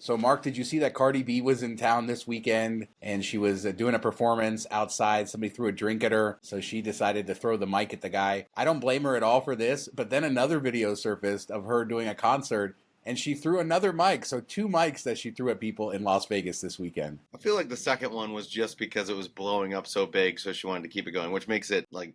So, Mark, did you see that Cardi B was in town this weekend and she was doing a performance outside? Somebody threw a drink at her, so she decided to throw the mic at the guy. I don't blame her at all for this, but then another video surfaced of her doing a concert and she threw another mic. So 2 mics that she threw at people in Las Vegas this weekend. I feel like the second one was just because it was blowing up so big, so she wanted to keep it going, which makes it, like,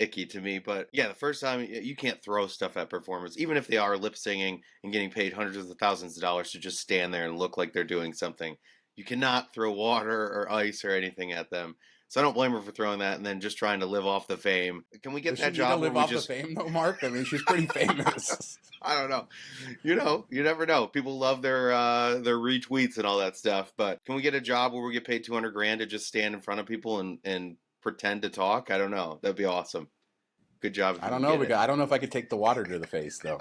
icky to me. But yeah, the first time, you can't throw stuff at performers, even if they are lip singing and getting paid hundreds of thousands of dollars to just stand there and look like they're doing something. You cannot throw water or ice or anything at them. So I don't blame her for throwing that and then just trying to live off the fame. Can we get that job? Live off the fame, though, Mark? I mean, she's pretty famous. I don't know. You never know. People love their retweets and all that stuff. But can we get a job where we get paid $200,000 to just stand in front of people and pretend to talk? I don't know. That'd be awesome. Good job. I don't know. I don't know if I could take the water to the face, though.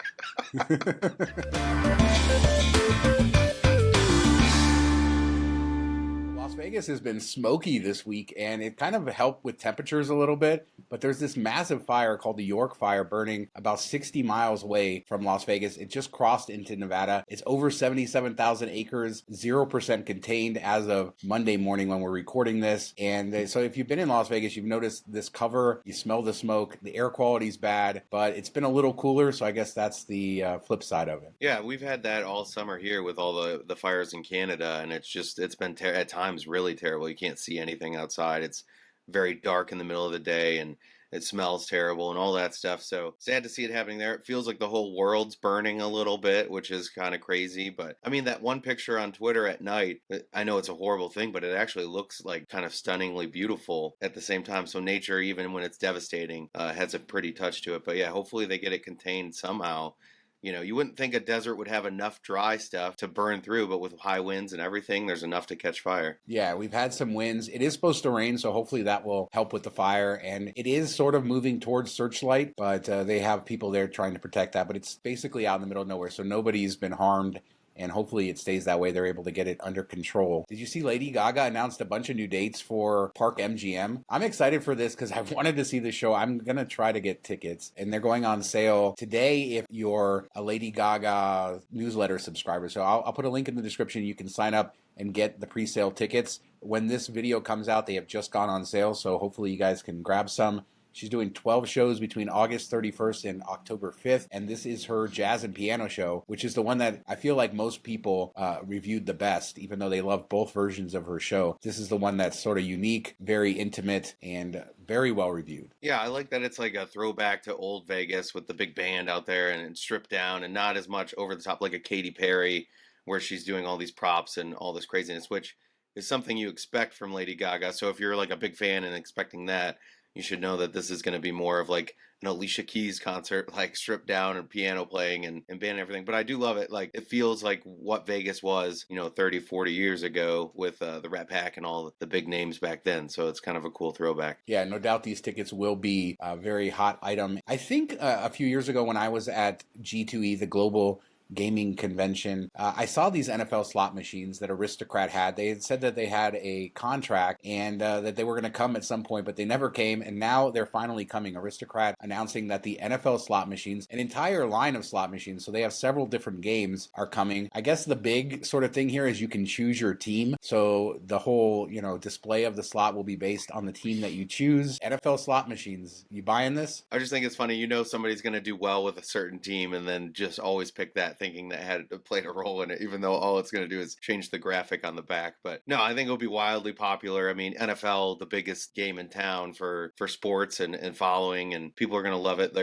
Las Vegas has been smoky this week, and it kind of helped with temperatures a little bit, but there's this massive fire called the York Fire burning about 60 miles away from Las Vegas. It just crossed into Nevada. It's over 77,000 acres, 0% contained as of Monday morning when we're recording this. And so if you've been in Las Vegas, you've noticed this cover, you smell the smoke, the air quality's bad, but it's been a little cooler, so I guess that's the flip side of it. Yeah, we've had that all summer here with all the fires in Canada, and it's been at times really terrible. You can't see anything outside. It's very dark in the middle of the day, and it smells terrible and all that stuff. So sad to see it happening there. It feels like the whole world's burning a little bit, which is kind of crazy. But I mean, that one picture on Twitter at night, I know it's a horrible thing, but it actually looks like kind of stunningly beautiful at the same time. So nature, even when it's devastating, has a pretty touch to it. But yeah, hopefully they get it contained somehow. You wouldn't think a desert would have enough dry stuff to burn through, but with high winds and everything, there's enough to catch fire. Yeah, we've had some winds. It is supposed to rain, so hopefully that will help with the fire. And it is sort of moving towards Searchlight, but they have people there trying to protect that. But it's basically out in the middle of nowhere, so nobody's been harmed. And hopefully it stays that way. They're able to get it under control. Did you see Lady Gaga announced a bunch of new dates for Park MGM? I'm excited for this because I've wanted to see the show. I'm going to try to get tickets. And they're going on sale today if you're a Lady Gaga newsletter subscriber. So I'll put a link in the description. You can sign up and get the pre-sale tickets. When this video comes out, they have just gone on sale. So hopefully you guys can grab some. She's doing 12 shows between August 31st and October 5th, and this is her jazz and piano show, which is the one that I feel like most people reviewed the best, even though they love both versions of her show. This is the one that's sort of unique, very intimate, and very well reviewed. Yeah, I like that it's like a throwback to old Vegas with the big band out there and it's stripped down and not as much over the top like a Katy Perry where she's doing all these props and all this craziness, which is something you expect from Lady Gaga. So if you're like a big fan and expecting that, you should know that this is going to be more of like an Alicia Keys concert, like stripped down and piano playing and band and everything. But I do love it. Like, it feels like what Vegas was, 30, 40 years ago with the Rat Pack and all the big names back then. So it's kind of a cool throwback. Yeah, no doubt these tickets will be a very hot item. I think a few years ago when I was at G2E, the global gaming convention, I saw these NFL slot machines that Aristocrat had. They had said that they had a contract and that they were going to come at some point, but they never came, and now they're finally coming. Aristocrat announcing that the NFL slot machines, an entire line of slot machines, so they have several different games, are coming. I guess the big sort of thing here is you can choose your team, so the whole display of the slot will be based on the team that you choose. NFL slot machines, you buying this? I just think it's funny, somebody's going to do well with a certain team and then just always pick that, thinking that had played a role in it, even though all it's going to do is change the graphic on the back. But no, I think it'll be wildly popular. I mean, NFL, the biggest game in town for sports and following, and people are going to love it.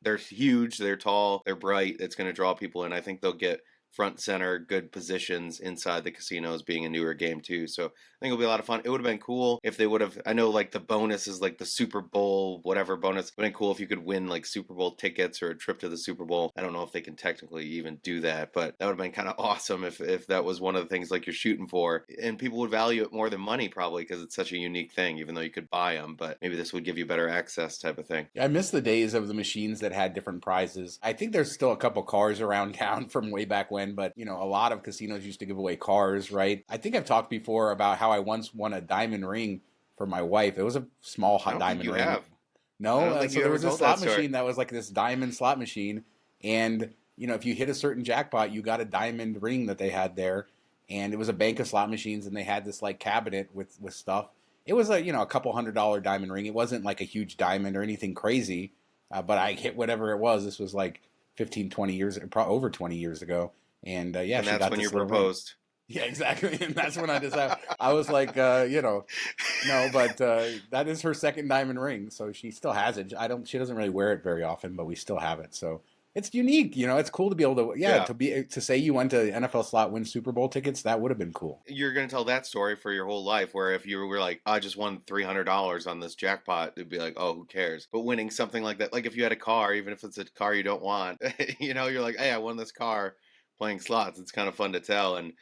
They're huge, they're tall, they're bright. It's going to draw people in. I think they'll get front center, good positions inside the casinos, being a newer game too. So I think it'll be a lot of fun. It would have been cool if they would have, I know like the bonus is like the Super Bowl, whatever bonus. It would have been cool if you could win like Super Bowl tickets or a trip to the Super Bowl. I don't know if they can technically even do that, but that would have been kind of awesome if that was one of the things like you're shooting for. And people would value it more than money probably because it's such a unique thing, even though you could buy them, but maybe this would give you better access type of thing. I miss the days of the machines that had different prizes. I think there's still a couple cars around town from way back when, but a lot of casinos used to give away cars, right? I think I've talked before about how I once won a diamond ring for my wife. It was a small hot diamond ring. Have. No, so there was a slot machine that was like this diamond slot machine, and if you hit a certain jackpot, you got a diamond ring that they had there. and it was a bank of slot machines, and they had this like cabinet with stuff. It was a a couple $100 diamond ring. It wasn't like a huge diamond or anything crazy, but I hit whatever it was. This was like 15, 20 years, probably over 20 years ago. And yeah, and she that's got when this you little ring. proposed. Yeah, exactly. And that's when I decided, I was like, no, but that is her second diamond ring. So she still has it. She doesn't really wear it very often, but we still have it. So it's unique. It's cool to be able to, to say you went to NFL slot, win Super Bowl tickets. That would have been cool. You're going to tell that story for your whole life, where if you were like, I just won $300 on this jackpot, it'd be like, oh, who cares? But winning something like that, like if you had a car, even if it's a car you don't want, you're like, hey, I won this car playing slots. It's kind of fun to tell. And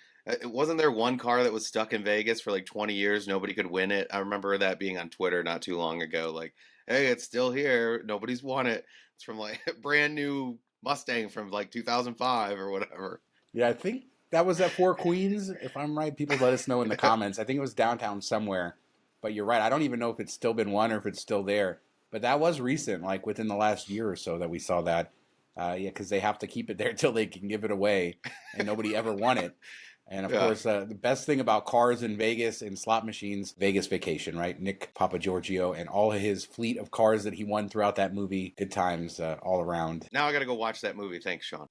wasn't there one car that was stuck in Vegas for like 20 years? Nobody could win it. I remember that being on Twitter not too long ago. Like, hey, it's still here. Nobody's won it. It's from like a brand new Mustang from like 2005 or whatever. Yeah, I think that was at Four Queens. If I'm right, people let us know in the comments. I think it was downtown somewhere. But you're right. I don't even know if it's still been won or if it's still there. But that was recent, like within the last year or so that we saw that. Because they have to keep it there till they can give it away. And nobody ever won it. And of course, the best thing about cars in Vegas and slot machines, Vegas Vacation, right? Nick Papagiorgio and all of his fleet of cars that he won throughout that movie. Good times all around. Now I got to go watch that movie. Thanks, Sean.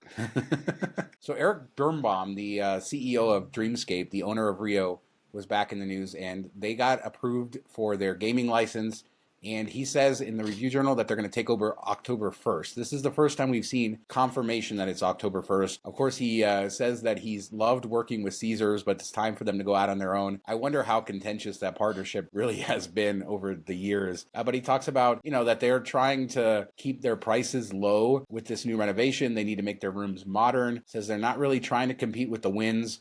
So Eric Birnbaum, the CEO of Dreamscape, the owner of Rio, was back in the news, and they got approved for their gaming license. And he says in the review journal that they're going to take over October 1st. This is the first time we've seen confirmation that it's October 1st. Of course, he says that he's loved working with Caesars, but it's time for them to go out on their own. I wonder how contentious that partnership really has been over the years. But he talks about, that they're trying to keep their prices low with this new renovation. They need to make their rooms modern. Says they're not really trying to compete with the Wynns.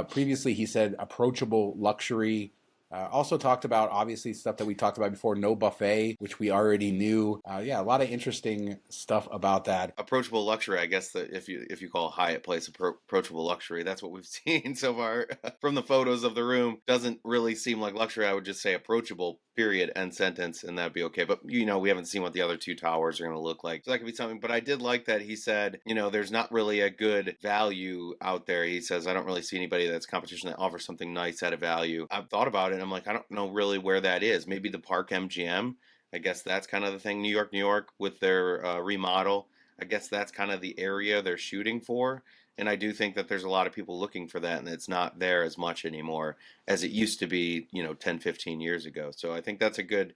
Previously, he said approachable luxury. Also talked about, obviously, stuff that we talked about before, no buffet, which we already knew. A lot of interesting stuff about that. Approachable luxury, I guess that if you call a Hyatt place approachable luxury, that's what we've seen so far from the photos of the room. Doesn't really seem like luxury. I would just say approachable, period, end sentence, and that'd be okay. But, we haven't seen what the other two towers are going to look like. So that could be something. But I did like that he said, there's not really a good value out there. He says, I don't really see anybody that's competition that offers something nice at a value. I've thought about it. I'm like, I don't know really where that is. Maybe the Park MGM. I guess that's kind of the thing. New York with their remodel. I guess that's kind of the area they're shooting for. And I do think that there's a lot of people looking for that, and it's not there as much anymore as it used to be, 10, 15 years ago. So I think that's a good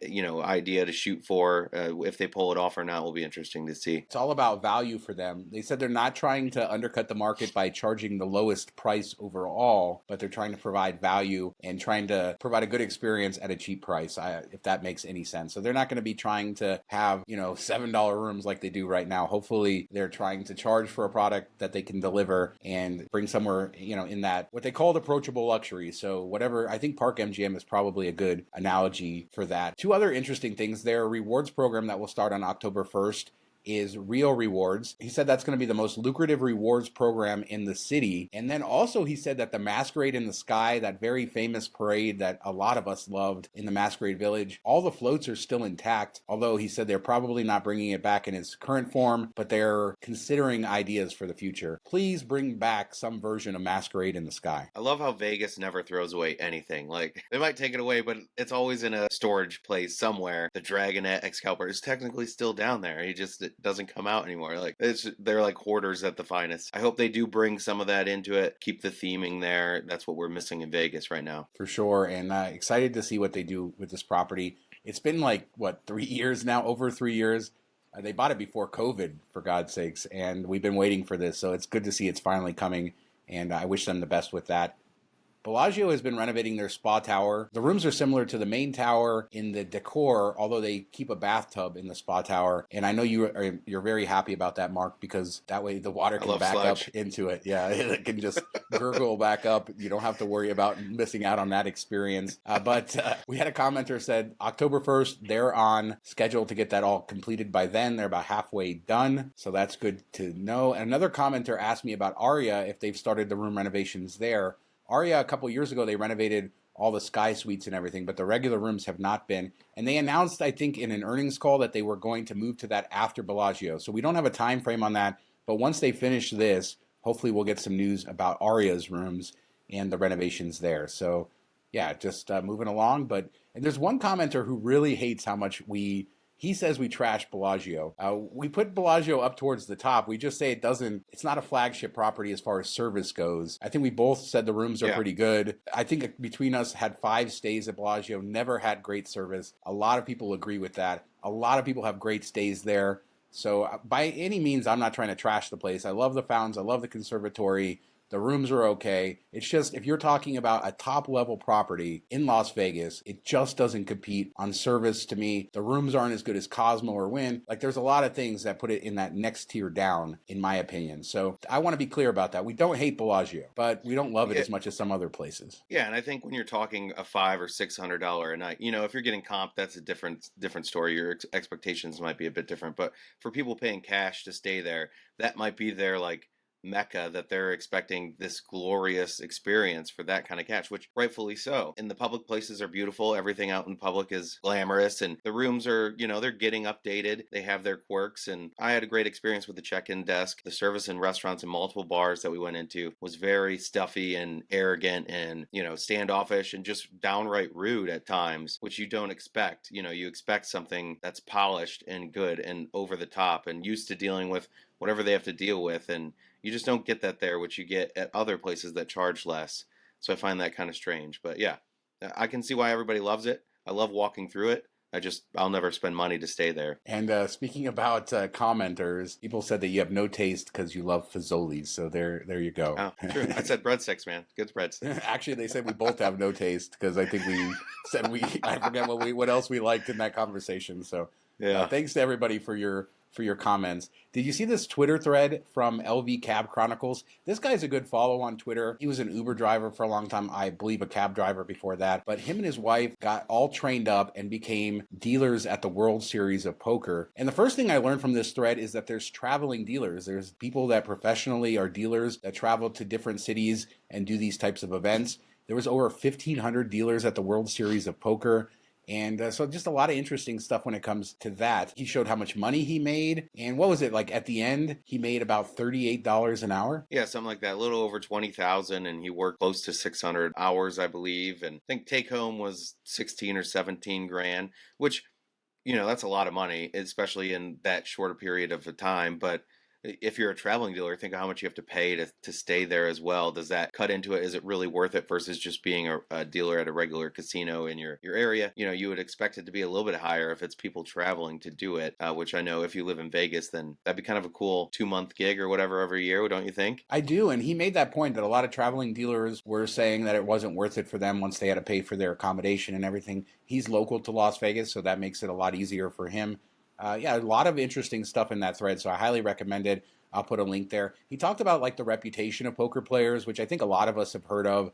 idea to shoot for. If they pull it off or not will be interesting to see. It's all about value for them. They said they're not trying to undercut the market by charging the lowest price overall, but they're trying to provide value and trying to provide a good experience at a cheap price, if that makes any sense. So they're not going to be trying to have, $7 rooms like they do right now. Hopefully they're trying to charge for a product that they can deliver and bring somewhere, in that, what they called approachable luxury. So whatever, I think Park MGM is probably a good analogy for that. Two other interesting things. Their rewards program that will start on October 1st is Rio Rewards. He said that's going to be the most lucrative rewards program in the city. And then also he said that the Masquerade in the Sky, that very famous parade that a lot of us loved in the Masquerade Village, all the floats are still intact, although he said they're probably not bringing it back in its current form, but they're considering ideas for the future. Please bring back some version of Masquerade in the Sky. I love how Vegas never throws away anything. Like, they might take it away, but it's always in a storage place somewhere. The Dragonette Excalibur is technically still down there. It doesn't come out anymore. Like, they're like hoarders at the finest. I hope they do bring some of that into it, keep the theming there. That's what we're missing in Vegas right now. For sure, and excited to see what they do with this property. It's been like, 3 years now, over 3 years. They bought it before COVID, for God's sakes, and we've been waiting for this, so it's good to see it's finally coming, and I wish them the best with that. Bellagio has been renovating their spa tower. The rooms are similar to the main tower in the decor, although they keep a bathtub in the spa tower. And I know you're very happy about that, Mark, because that way the water can back up into it. Yeah, it can just gurgle back up. You don't have to worry about missing out on that experience. But we had a commenter said October 1st, they're on schedule to get that all completed by then. They're about halfway done. So that's good to know. And another commenter asked me about Aria, if they've started the room renovations there. Aria, a couple years ago, they renovated all the sky suites and everything, but the regular rooms have not been. And they announced, I think, in an earnings call that they were going to move to that after Bellagio. So we don't have a time frame on that, but once they finish this, hopefully we'll get some news about Aria's rooms and the renovations there. So yeah, just moving along. And there's one commenter who really hates how much he says we trash Bellagio. We put Bellagio up towards the top. We just say it's not a flagship property as far as service goes. I think we both said the rooms are pretty good. I think between us had 5 stays at Bellagio, never had great service. A lot of people agree with that. A lot of people have great stays there. So by any means, I'm not trying to trash the place. I love the fountains. I love the conservatory. The rooms are okay. It's just, if you're talking about a top level property in Las Vegas, it just doesn't compete on service to me. The rooms aren't as good as Cosmo or Wynn. Like, there's a lot of things that put it in that next tier down, in my opinion. So I want to be clear about that. We don't hate Bellagio, but we don't love it as much as some other places. Yeah, and I think when you're talking a $500 or $600 a night, if you're getting comp, that's a different story. Your expectations might be a bit different. But for people paying cash to stay there, that might be their like mecca, that they're expecting this glorious experience for that kind of cash, which rightfully so. And the public places are beautiful. Everything out in public is glamorous, and the rooms are, they're getting updated. They have their quirks, and I had a great experience with the check-in desk. The service in restaurants and multiple bars that we went into was very stuffy and arrogant and, standoffish and just downright rude at times, which you don't expect. You expect something that's polished and good and over the top and used to dealing with whatever they have to deal with, and you just don't get that there, which you get at other places that charge less. So I find that kind of strange. But yeah, I can see why everybody loves it. I love walking through it. I'll never spend money to stay there. And speaking about commenters, people said that you have no taste because you love Fazoli's. So there you go. Oh, true. I said breadsticks, man. Good breadsticks. Actually, they said we both have no taste because I think we said I forget what else we liked in that conversation. So yeah, thanks to everybody for your comments. Did you see this Twitter thread from LV Cab Chronicles? This guy's a good follow on Twitter. He was an Uber driver for a long time, I believe a cab driver before that. But him and his wife got all trained up and became dealers at the World Series of Poker. And the first thing I learned from this thread is that there's traveling dealers. There's people that professionally are dealers that travel to different cities and do these types of events. There was over 1,500 dealers at the World Series of Poker. And so just a lot of interesting stuff when it comes to that. He showed how much money he made. And what was it, like at the end, he made about $38 an hour? Yeah, something like that, a little over 20,000, and he worked close to 600 hours, I believe. And I think take home was 16 or 17 grand, which, that's a lot of money, especially in that shorter period of a time. But if you're a traveling dealer, think of how much you have to pay to stay there as well. Does that cut into it? Is it really worth it versus just being a dealer at a regular casino in your area? You would expect it to be a little bit higher if it's people traveling to do it, which I know if you live in Vegas, then that'd be kind of a cool 2-month gig or whatever every year, don't you think? I do, and he made that point that a lot of traveling dealers were saying that it wasn't worth it for them once they had to pay for their accommodation and everything. He's local to Las Vegas, so that makes it a lot easier for him. A lot of interesting stuff in that thread, so I highly recommend it. I'll put a link there. He talked about like the reputation of poker players, which I think a lot of us have heard of.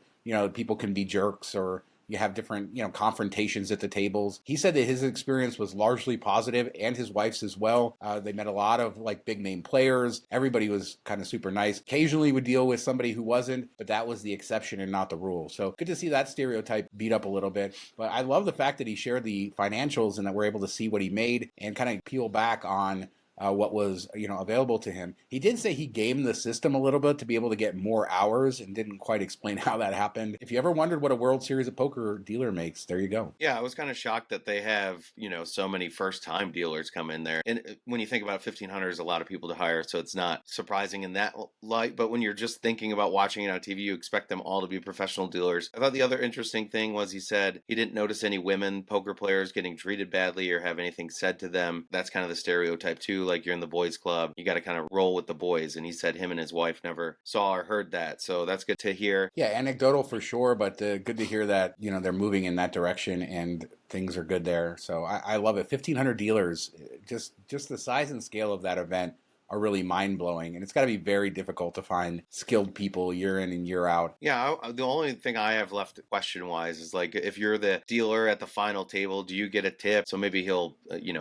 People can be jerks or you have different, confrontations at the tables. He said that his experience was largely positive and his wife's as well. They met a lot of like big name players. Everybody was kind of super nice. Occasionally would deal with somebody who wasn't, but that was the exception and not the rule. So good to see that stereotype beat up a little bit. But I love the fact that he shared the financials and that we're able to see what he made and kind of peel back on what was available to him. He did say he gamed the system a little bit to be able to get more hours and didn't quite explain how that happened. If you ever wondered what a World Series of Poker dealer makes, there you go. Yeah, I was kind of shocked that they have so many first-time dealers come in there. And when you think about 1,500 is a lot of people to hire, so it's not surprising in that light. But when you're just thinking about watching it on TV, you expect them all to be professional dealers. I thought the other interesting thing was he said he didn't notice any women poker players getting treated badly or have anything said to them. That's kind of the stereotype too. Like you're in the boys club, you got to kind of roll with the boys. And he said him and his wife never saw or heard that. So that's good to hear. Yeah, anecdotal for sure, but good to hear that, they're moving in that direction and things are good there. So I love it. 1,500 dealers, just the size and scale of that event are really mind-blowing. And it's got to be very difficult to find skilled people year in and year out. Yeah, the only thing I have left question-wise is like, if you're the dealer at the final table, do you get a tip? So maybe he'll,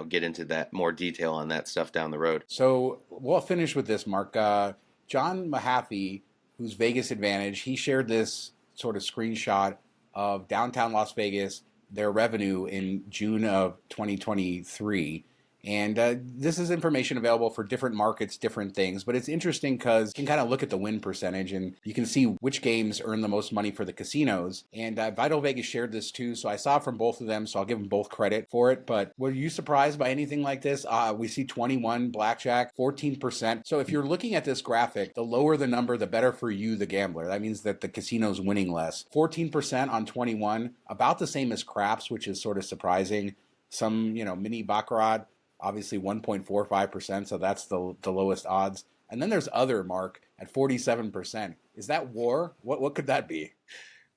get into that more detail on that stuff down the road. So we'll finish with this, Mark. John Mahaffey, who's Vegas Advantage, he shared this sort of screenshot of downtown Las Vegas, their revenue in June of 2023. And this is information available for different markets, different things. But it's interesting because you can kind of look at the win percentage and you can see which games earn the most money for the casinos. And Vital Vegas shared this too. So I saw it from both of them. So I'll give them both credit for it. But were you surprised by anything like this? We see 21 blackjack, 14%. So if you're looking at this graphic, the lower the number, the better for you, the gambler. That means that the casino's winning less. 14% on 21, about the same as craps, which is sort of surprising. Some, mini baccarat, obviously 1.45%, so that's the lowest odds. And then there's other, Mark, at 47%. Is that war? What could that be?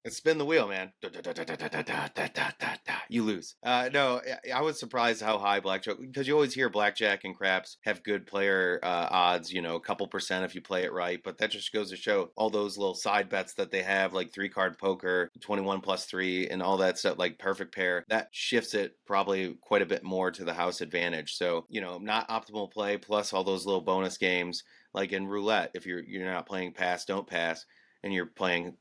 Spin the wheel, man. You lose. No, I was surprised how high blackjack, because you always hear blackjack and craps have good player odds, a couple percent if you play it right. But that just goes to show all those little side bets that they have, like 3-card poker, 21 plus 3, and all that stuff, like perfect pair. That shifts it probably quite a bit more to the house advantage. So, not optimal play, plus all those little bonus games, like in roulette, if you're not playing pass, don't pass, and you're playing,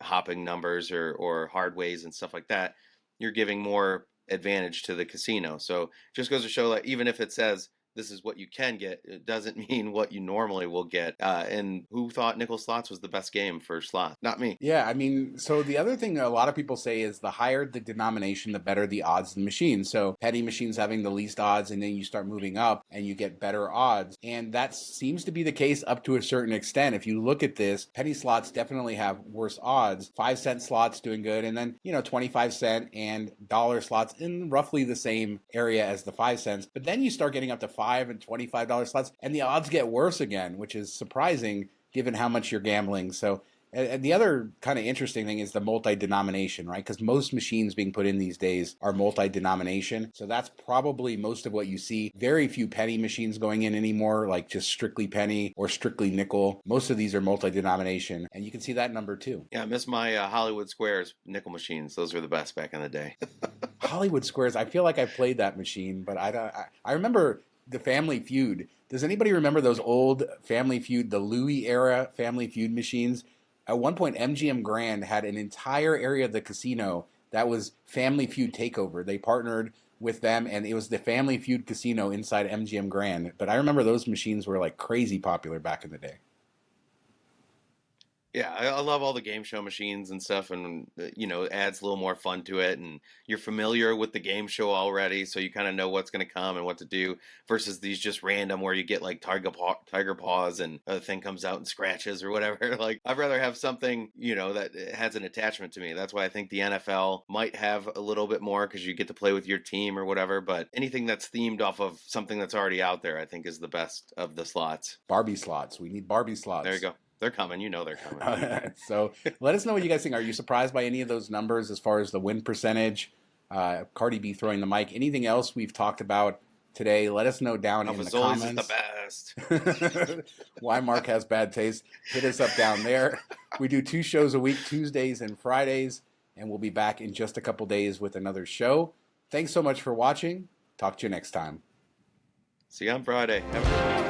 hopping numbers or hard ways and stuff like that, you're giving more advantage to the casino. So just goes to show that even if it says this is what you can get, it doesn't mean what you normally will get. And who thought nickel slots was the best game for slots? Not me. Yeah, so the other thing a lot of people say is the higher the denomination, the better the odds of the machine. So petty machines having the least odds, and then you start moving up and you get better odds. And that seems to be the case up to a certain extent. If you look at this, penny slots definitely have worse odds. 5-cent slots doing good, and then 25-cent and dollar slots in roughly the same area as the 5 cents. But then you start getting up to $5 and $25 slots, and the odds get worse again, which is surprising given how much you're gambling. So, and the other kind of interesting thing is the multi-denomination, right? Because most machines being put in these days are multi-denomination. So that's probably most of what you see. Very few penny machines going in anymore, like just strictly penny or strictly nickel. Most of these are multi-denomination, and you can see that number too. Yeah, I miss my Hollywood Squares nickel machines. Those were the best back in the day. Hollywood Squares, I feel like I played that machine, but I remember the Family Feud. Does anybody remember those old Family Feud, the Louis era Family Feud machines? At one point, MGM Grand had an entire area of the casino that was Family Feud Takeover. They partnered with them, and it was the Family Feud casino inside MGM Grand. But I remember those machines were like crazy popular back in the day. Yeah, I love all the game show machines and stuff, and it adds a little more fun to it, and you're familiar with the game show already, so you kind of know what's going to come and what to do, versus these just random where you get like tiger paws and a thing comes out and scratches or whatever. Like, I'd rather have something that has an attachment to me. That's why I think the NFL might have a little bit more, because you get to play with your team or whatever. But anything that's themed off of something that's already out there, I think, is the best of the slots. Barbie slots. We need Barbie slots. There you go. They're coming. They're coming. So let us know what you guys think. Are you surprised by any of those numbers as far as the win percentage? Cardi B throwing the mic. Anything else we've talked about today? Let us know down in the comments. Is the best. Why Mark has bad taste. Hit us up down there. We do 2 shows a week, Tuesdays and Fridays, and we'll be back in just a couple days with another show. Thanks so much for watching. Talk to you next time. See you on Friday. Have a good week.